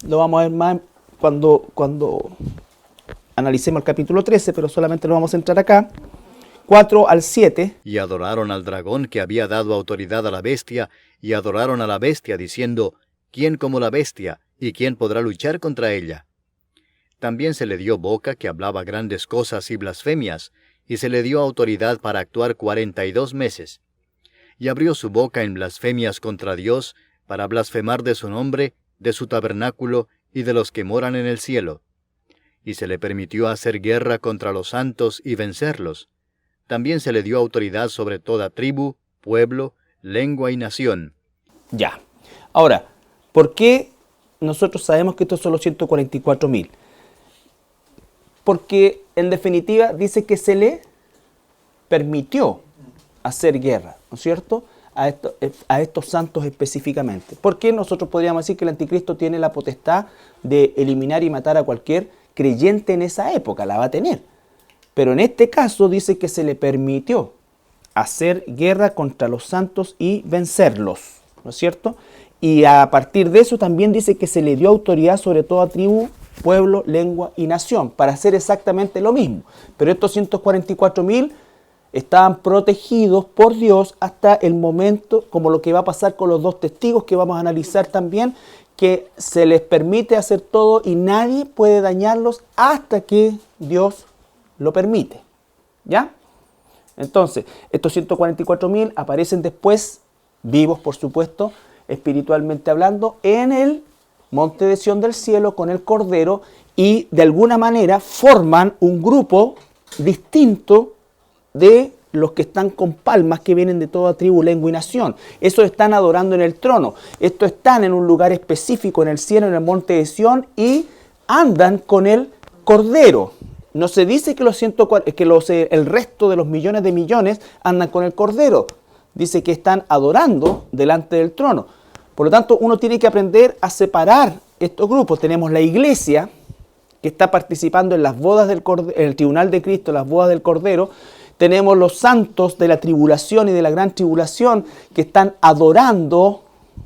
lo vamos a ver más cuando analicemos el capítulo 13, pero solamente lo vamos a entrar acá, 4 al 7. Y adoraron al dragón que había dado autoridad a la bestia, y adoraron a la bestia, diciendo, ¿quién como la bestia? ¿Y quién podrá luchar contra ella? También se le dio boca que hablaba grandes cosas y blasfemias, y se le dio autoridad para actuar 42 meses. Y abrió su boca en blasfemias contra Dios, para blasfemar de su nombre, de su tabernáculo y de los que moran en el cielo. Y se le permitió hacer guerra contra los santos y vencerlos. También se le dio autoridad sobre toda tribu, pueblo, lengua y nación. Ya. Ahora, ¿por qué nosotros sabemos que estos son los 144.000? Porque en definitiva dice que se le permitió hacer guerra, ¿no es cierto?, a estos santos específicamente. ¿Por qué nosotros podríamos decir que el anticristo tiene la potestad de eliminar y matar a cualquier creyente en esa época? La va a tener. Pero en este caso dice que se le permitió hacer guerra contra los santos y vencerlos, ¿no es cierto? Y a partir de eso también dice que se le dio autoridad sobre toda tribu, pueblo, lengua y nación, para hacer exactamente lo mismo. Pero estos 144.000 estaban protegidos por Dios hasta el momento, como lo que va a pasar con los 2 testigos que vamos a analizar también, que se les permite hacer todo y nadie puede dañarlos hasta que Dios lo permite. ¿Ya? Entonces, estos 144.000 aparecen después, vivos por supuesto, espiritualmente hablando, en el monte de Sión del cielo con el Cordero, y de alguna manera forman un grupo distinto de los que están con palmas, que vienen de toda tribu, lengua y nación. Esos están adorando en el trono. Estos están en un lugar específico en el cielo, en el monte de Sión, y andan con el Cordero. No se dice que el resto de los millones de millones andan con el Cordero. Dice que están adorando delante del trono. Por lo tanto, uno tiene que aprender a separar estos grupos. Tenemos la iglesia, que está participando en las bodas del Cordero, en el tribunal de Cristo, las bodas del Cordero. Tenemos los santos de la tribulación y de la gran tribulación, que están adorando,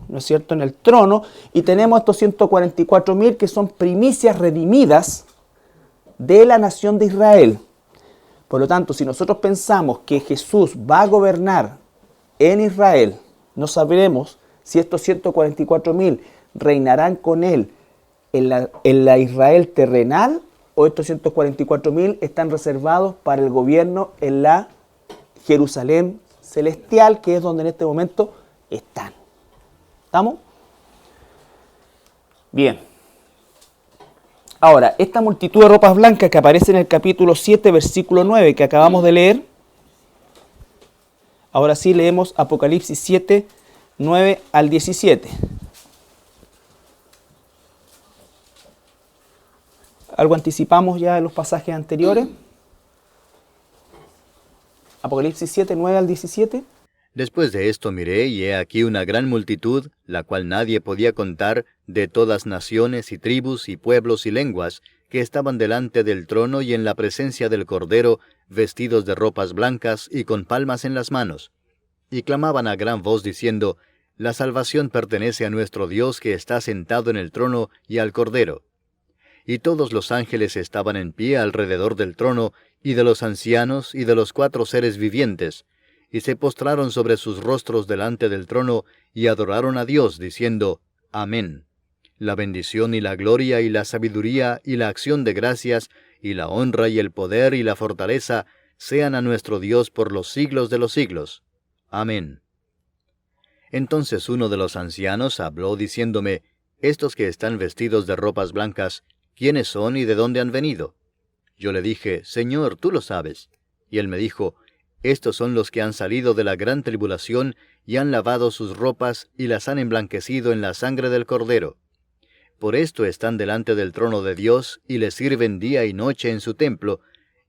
¿no es cierto?, en el trono. Y tenemos estos 144.000 que son primicias redimidas de la nación de Israel. Por lo tanto, si nosotros pensamos que Jesús va a gobernar en Israel, no sabremos si estos 144.000 reinarán con él en la Israel terrenal, o estos 144.000 están reservados para el gobierno en la Jerusalén celestial, que es donde en este momento están. ¿Estamos? Bien. Ahora, esta multitud de ropas blancas que aparece en el capítulo 7, versículo 9, que acabamos de leer. Ahora sí leemos Apocalipsis 7, 9 al 17. Algo anticipamos ya en los pasajes anteriores. Apocalipsis 7, 9 al 17. Después de esto miré, y he aquí una gran multitud, la cual nadie podía contar, de todas naciones y tribus y pueblos y lenguas, que estaban delante del trono y en la presencia del Cordero, vestidos de ropas blancas y con palmas en las manos. Y clamaban a gran voz diciendo, La salvación pertenece a nuestro Dios que está sentado en el trono y al Cordero. Y todos los ángeles estaban en pie alrededor del trono, y de los ancianos y de los 4 seres vivientes, y se postraron sobre sus rostros delante del trono, y adoraron a Dios, diciendo, Amén. La bendición y la gloria y la sabiduría y la acción de gracias, y la honra y el poder y la fortaleza, sean a nuestro Dios por los siglos de los siglos. Amén. Entonces uno de los ancianos habló diciéndome, estos que están vestidos de ropas blancas, ¿quiénes son y de dónde han venido? Yo le dije, Señor, tú lo sabes. Y él me dijo, estos son los que han salido de la gran tribulación y han lavado sus ropas y las han emblanquecido en la sangre del Cordero. Por esto están delante del trono de Dios y le sirven día y noche en su templo,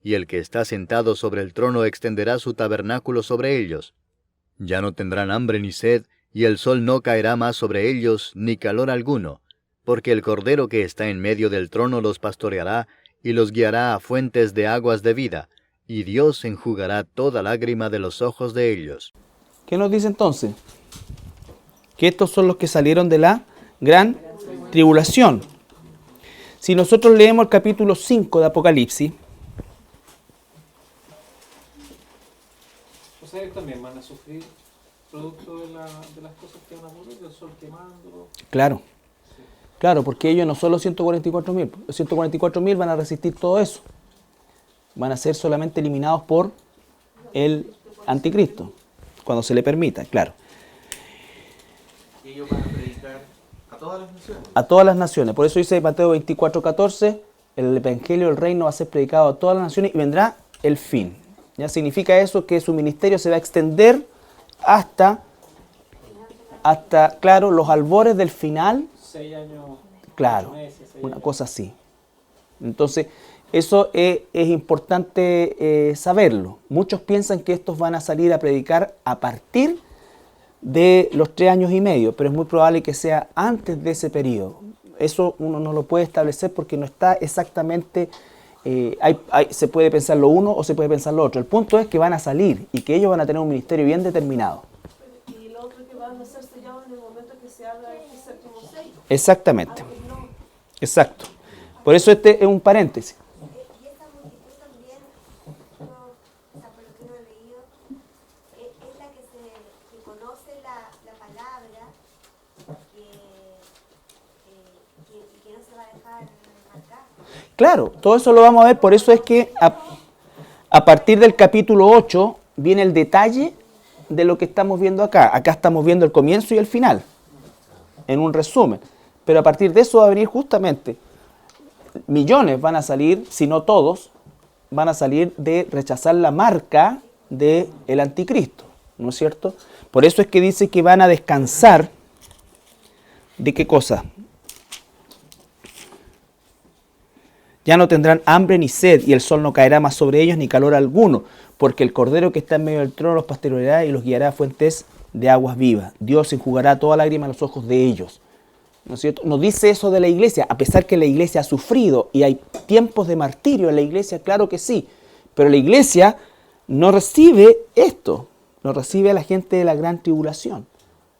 y el que está sentado sobre el trono extenderá su tabernáculo sobre ellos. Ya no tendrán hambre ni sed, y el sol no caerá más sobre ellos, ni calor alguno, porque el Cordero que está en medio del trono los pastoreará, y los guiará a fuentes de aguas de vida, y Dios enjugará toda lágrima de los ojos de ellos. ¿Qué nos dice entonces? Que estos son los que salieron de la gran tribulación. Si nosotros leemos el capítulo 5 de Apocalipsis, O sea, ellos también van a sufrir producto de las cosas que van a ocurrir, del sol quemándolo. claro, claro, porque ellos no son los 144.000, los 144.000 van a resistir todo eso. Van a ser solamente eliminados por el anticristo, cuando se le permita, claro. Y ellos van a predicar a todas las naciones. A todas las naciones. Por eso dice Mateo 24:14, el evangelio del reino va a ser predicado a todas las naciones y vendrá el fin. ¿Ya? Significa eso que su ministerio se va a extender hasta claro, los albores del final. 6 años, Claro, 8 meses, 6 una años. cosa así. Entonces, eso es importante saberlo. Muchos piensan que estos van a salir a predicar a partir de los 3 años y medio, pero es muy probable que sea antes de ese periodo. Eso uno no lo puede establecer porque no está exactamente, se puede pensar lo uno o se puede pensar lo otro. El punto es que van a salir y que ellos van a tener un ministerio bien determinado. Y lo otro que van a ser sellados en el momento que se abra este séptimo sello. Exactamente, Antes no. exacto. Por eso este es un paréntesis. Y esta multitud también, o sea, por lo que uno ha leído, es la que conoce la palabra, que no se va a dejar marcar. Claro, todo eso lo vamos a ver, por eso es que a partir del capítulo 8 viene el detalle de lo que estamos viendo acá. Acá estamos viendo el comienzo y el final, en un resumen. Pero a partir de eso va a venir justamente, millones van a salir, si no todos, van a salir de rechazar la marca del anticristo, ¿no es cierto? Por eso es que dice que van a descansar, ¿de qué cosa? Ya no tendrán hambre ni sed, y el sol no caerá más sobre ellos, ni calor alguno, porque el Cordero que está en medio del trono los pastoreará y los guiará a fuentes de aguas vivas. Dios enjugará toda lágrima en los ojos de ellos. ¿No es cierto? Nos dice eso de la iglesia, a pesar que la iglesia ha sufrido y hay tiempos de martirio en la iglesia, claro que sí, pero la iglesia no recibe esto, no recibe a la gente de la gran tribulación,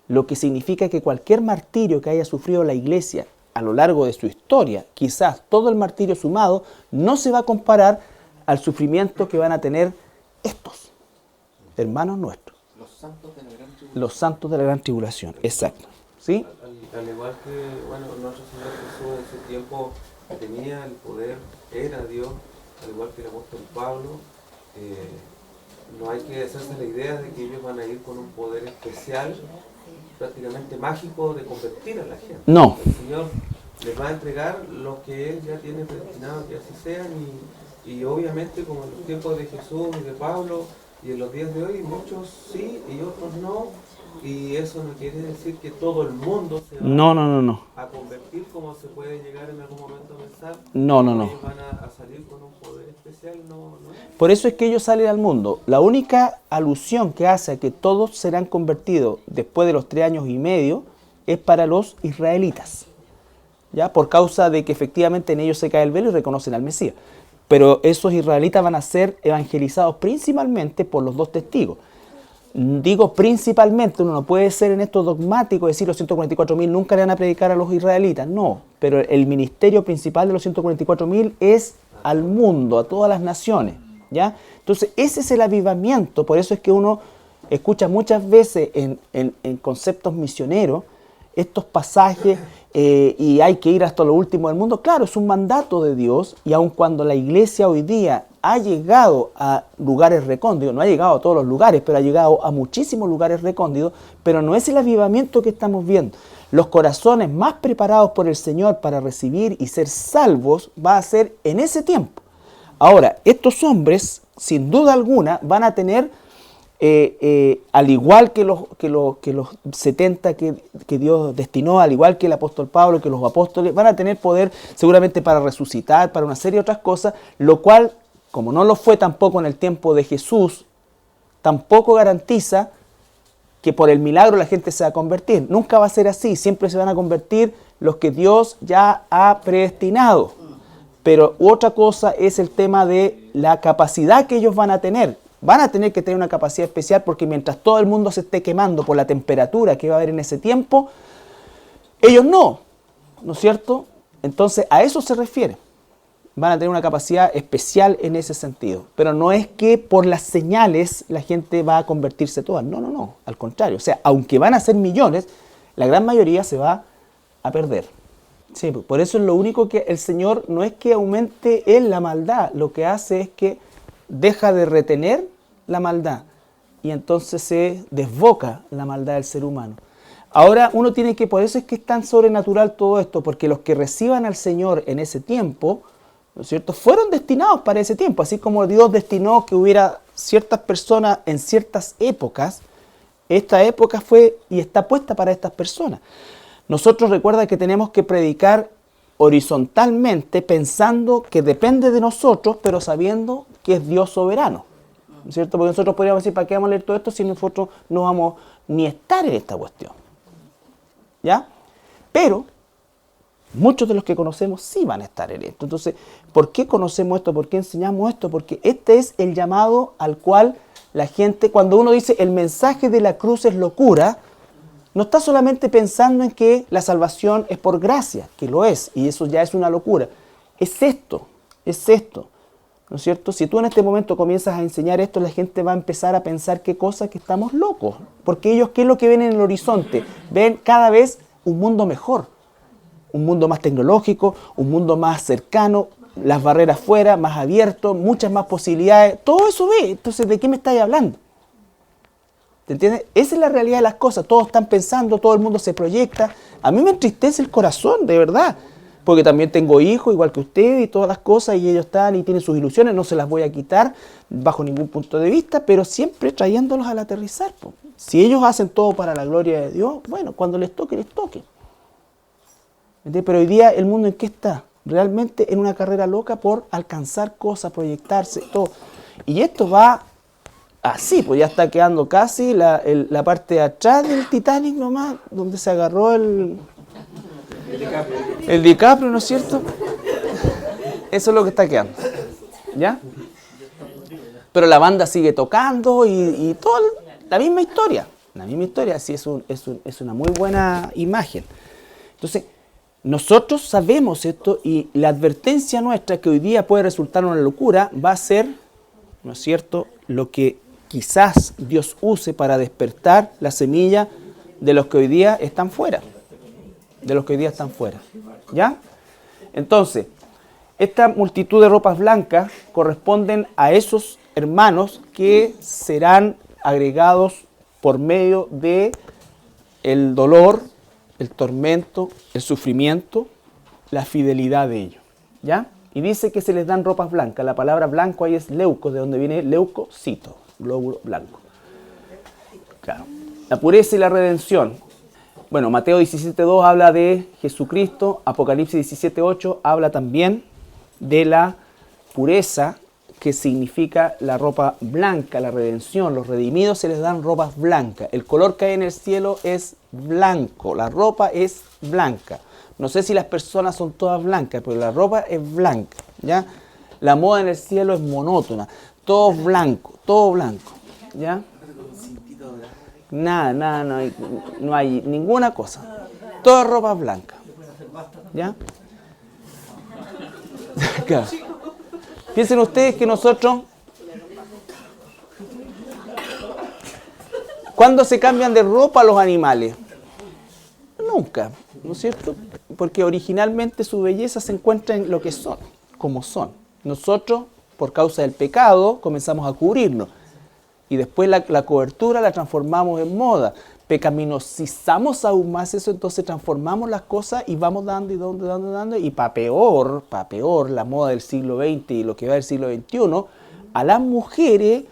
lo que significa que cualquier martirio que haya sufrido la iglesia a lo largo de su historia, quizás todo el martirio sumado, no se va a comparar al sufrimiento que van a tener estos hermanos nuestros, Los santos de la gran tribulación. los santos de la gran tribulación, exacto, ¿sí? Al igual que, bueno, nuestro Señor Jesús en su tiempo tenía el poder, era Dios, al igual que el apóstol Pablo, no hay que hacerse la idea de que ellos van a ir con un poder especial, prácticamente mágico, de convertir a la gente. No. El Señor les va a entregar lo que Él ya tiene destinado que así sean, y obviamente como en los tiempos de Jesús y de Pablo y en los días de hoy, muchos sí y otros no, y eso no quiere decir que todo el mundo se va No. a convertir, como se puede llegar en algún momento a pensar. No. Ellos van a salir con un poder especial, no. Por eso es que ellos salen al mundo. La única alusión que hace a que todos serán convertidos después de los 3 años y medio es para los israelitas, ¿ya? Por causa de que efectivamente en ellos se cae el velo y reconocen al Mesías. Pero esos israelitas van a ser evangelizados principalmente por los 2 testigos. Digo principalmente, uno no puede ser en esto dogmático, decir los 144.000 nunca le van a predicar a los israelitas, no, pero el ministerio principal de los 144.000 es al mundo, a todas las naciones, ¿ya? Entonces ese es el avivamiento, por eso es que uno escucha muchas veces en conceptos misioneros estos pasajes y hay que ir hasta lo último del mundo. Claro, es un mandato de Dios, y aun cuando la iglesia hoy día ha llegado a lugares recónditos, no ha llegado a todos los lugares, pero ha llegado a muchísimos lugares recónditos, pero no es el avivamiento que estamos viendo. Los corazones más preparados por el Señor para recibir y ser salvos va a ser en ese tiempo. Ahora, estos hombres, sin duda alguna, van a tener, al igual que los 70 que Dios destinó, al igual que el apóstol Pablo, que los apóstoles, van a tener poder seguramente para resucitar, para una serie de otras cosas, lo cual, como no lo fue tampoco en el tiempo de Jesús, tampoco garantiza que por el milagro la gente se va a convertir. Nunca va a ser así, siempre se van a convertir los que Dios ya ha predestinado. Pero otra cosa es el tema de la capacidad que ellos van a tener. Van a tener que tener una capacidad especial porque mientras todo el mundo se esté quemando por la temperatura que va a haber en ese tiempo, ellos no, ¿no es cierto? Entonces a eso se refiere. Van a tener una capacidad especial en ese sentido. Pero no es que por las señales la gente va a convertirse toda. No, no, no. Al contrario. O sea, aunque van a ser millones, la gran mayoría se va a perder. Sí, por eso es lo único que el Señor no es que aumente Él la maldad. Lo que hace es que deja de retener la maldad. Y entonces se desboca la maldad del ser humano. Ahora uno tiene que, por eso es que es tan sobrenatural todo esto, porque los que reciban al Señor en ese tiempo, ¿no es cierto?, fueron destinados para ese tiempo, así como Dios destinó que hubiera ciertas personas en ciertas épocas, esta época fue y está puesta para estas personas. Nosotros recuerda que tenemos que predicar horizontalmente pensando que depende de nosotros, pero sabiendo que es Dios soberano, ¿no es cierto? Porque nosotros podríamos decir, ¿para qué vamos a leer todo esto si nosotros no vamos ni a estar en esta cuestión? ¿Ya? Pero muchos de los que conocemos sí van a estar en esto. Entonces, ¿por qué conocemos esto? ¿Por qué enseñamos esto? Porque este es el llamado al cual la gente, cuando uno dice el mensaje de la cruz es locura, no está solamente pensando en que la salvación es por gracia, que lo es, y eso ya es una locura. Es esto, ¿no es cierto? Si tú en este momento comienzas a enseñar esto, la gente va a empezar a pensar qué cosa, que estamos locos. Porque ellos, ¿qué es lo que ven en el horizonte? Ven cada vez un mundo mejor, un mundo más tecnológico, un mundo más cercano, las barreras fuera, más abierto, muchas más posibilidades. Todo eso ve. Entonces, ¿de qué me estáis hablando? ¿Te entiendes? Esa es la realidad de las cosas. Todos están pensando, todo el mundo se proyecta. A mí me entristece el corazón, de verdad. Porque también tengo hijos, igual que usted, y todas las cosas, y ellos están y tienen sus ilusiones, no se las voy a quitar bajo ningún punto de vista, pero siempre trayéndolos al aterrizar. Po. Si ellos hacen todo para la gloria de Dios, bueno, cuando les toque, les toque. ¿Entiendes? Pero hoy día, ¿el mundo en qué está? Realmente en una carrera loca por alcanzar cosas, proyectarse, todo. Y esto va así, pues ya está quedando casi la parte de atrás del Titanic nomás, donde se agarró el DiCaprio, ¿no es cierto? Eso es lo que está quedando, ¿ya? Pero la banda sigue tocando y toda la misma historia, sí, es una muy buena imagen. Entonces, nosotros sabemos esto y la advertencia nuestra que hoy día puede resultar una locura va a ser, ¿no es cierto?, lo que quizás Dios use para despertar la semilla de los que hoy día están fuera. ¿Ya? Entonces, esta multitud de ropas blancas corresponden a esos hermanos que serán agregados por medio de el dolor, el tormento, el sufrimiento, la fidelidad de ellos. ¿Ya? Y dice que se les dan ropas blancas. La palabra blanco ahí es leuco, de donde viene leucocito, glóbulo blanco. Claro. La pureza y la redención. Bueno, Mateo 17:2 habla de Jesucristo. Apocalipsis 17:8 habla también de la pureza, que significa la ropa blanca, la redención. Los redimidos se les dan ropas blancas. El color que hay en el cielo es blanco. La ropa es blanca. No sé si las personas son todas blancas, pero la ropa es blanca, ¿ya? La moda en el cielo es monótona. Todo blanco, ¿ya? Nada, no hay ninguna cosa. Toda ropa blanca, ¿ya? Claro. Piensen ustedes que nosotros, ¿cuándo se cambian de ropa los animales? Nunca, ¿no es cierto? Porque originalmente su belleza se encuentra en lo que son, como son. Nosotros por causa del pecado, comenzamos a cubrirnos. Y después la cobertura la transformamos en moda. Pecaminosizamos aún más eso, entonces transformamos las cosas y vamos dando y dando. Y para peor, la moda del siglo XX y lo que va del siglo XXI, a las mujeres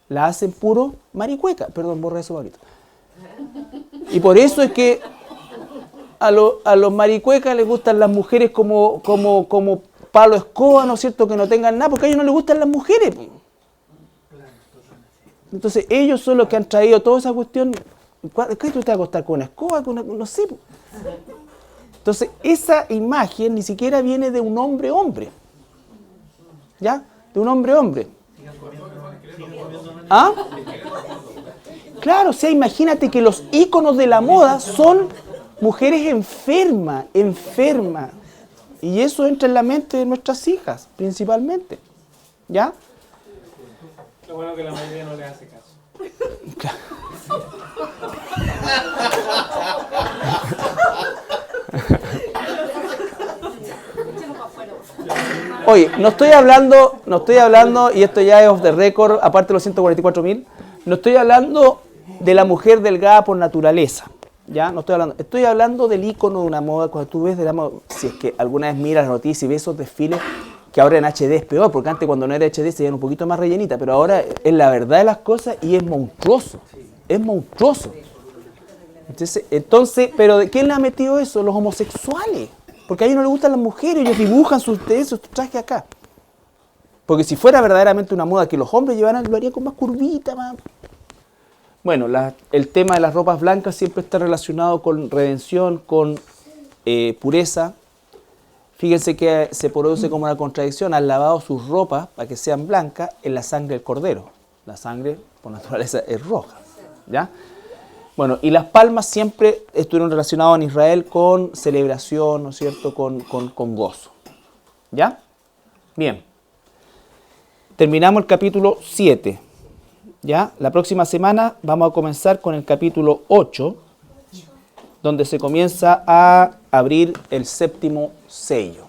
la hacen puro maricueca. Perdón, borra eso, Pablito. Y por eso es que a los maricuecas les gustan las mujeres como Pablo Escoba, ¿no es cierto? Que no tengan nada, porque a ellos no les gustan las mujeres. Entonces ellos son los que han traído toda esa cuestión. ¿Qué tú te vas a acostar con una escoba? No sé. Entonces esa imagen ni siquiera viene de un hombre. ¿Ya? De un hombre. ¿Ah? Claro, o sea, imagínate que los íconos de la moda son mujeres enfermas. Y eso entra en la mente de nuestras hijas, principalmente. ¿Ya? Lo bueno que la mayoría no le hace caso. Oye, no estoy hablando, y esto ya es off the record, aparte de los 144.000, no estoy hablando de la mujer delgada por naturaleza. Ya, no estoy hablando del ícono de una moda. Cuando tú ves de la moda, si es que alguna vez miras las noticias y ves esos desfiles, que ahora en HD es peor, porque antes cuando no era HD se veían un poquito más rellenita, pero ahora es la verdad de las cosas y es monstruoso. Entonces, pero ¿de quién le ha metido eso? Los homosexuales. Porque a ellos no les gustan las mujeres, ellos dibujan sus trajes acá. Porque si fuera verdaderamente una moda que los hombres llevaran, lo harían con más curvita, más. Bueno, el tema de las ropas blancas siempre está relacionado con redención, con pureza. Fíjense que se produce como una contradicción. Han lavado sus ropas para que sean blancas en la sangre del cordero. La sangre, por naturaleza, es roja. ¿Ya? Bueno, y las palmas siempre estuvieron relacionadas en Israel con celebración, ¿no es cierto?, con gozo. ¿Ya? Bien. Terminamos el capítulo 7. ¿Ya? La próxima semana vamos a comenzar con el capítulo 8, donde se comienza a abrir el séptimo sello.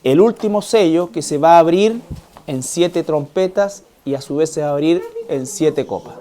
El último sello que se va a abrir en 7 trompetas y a su vez se va a abrir en 7 copas.